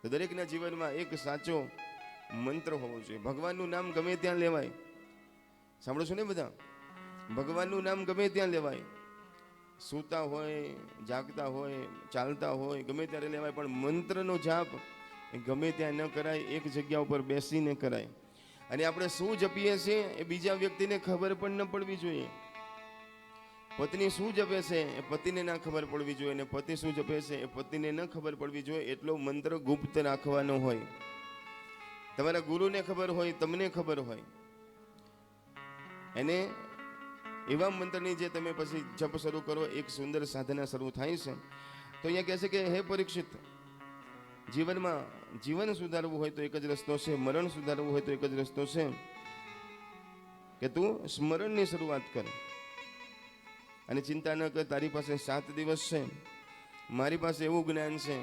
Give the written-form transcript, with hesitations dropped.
તો દરેકના જીવનમાં એક સાચો મંત્ર હોવો જોઈએ. ભગવાનનું નામ ગમે ત્યાં લેવાય, સાંભળો છો ને બધા? ભગવાનનું નામ ગમે ત્યાં લેવાય, સૂતા હોય, જાગતા હોય, ચાલતા હોય, ગમે ત્યારે લેવાય, પણ મંત્રનો જાપ એ ગમે ત્યાં ન કરાય, એક જગ્યા ઉપર બેસીને કરાય. અને આપણે શું જપીએ છીએ એ બીજા વ્યક્તિને ખબર પણ ન પડવી જોઈએ. પત્ની શું જપે છે એ પતિને ના ખબર પડવી જોઈએ, અને પતિ શું જપે છે એ પતિને ન ખબર પડવી જોઈએ. એટલો મંત્ર ગુપ્ત રાખવાનો હોય. તમારા ગુરુને ખબર હોય, તમને ખબર હોય, એને એવા મંત્રની જે તમે પછી જપ શરૂ કરો, એક સુંદર સાધના શરૂ થાય છે. તો અહીંયા કહે છે કે હે પરીક્ષિત, જીવનમાં જીવન સુધારવું હોય તો એક જ રસ્તો છે, મરણ સુધારવું હોય તો એક જ રસ્તો છે કે તું સ્મરણની શરૂઆત કર. અને ચિંતા ન કર, તારી પાસે 7 દિવસ છે, મારી પાસે એવું જ્ઞાન છે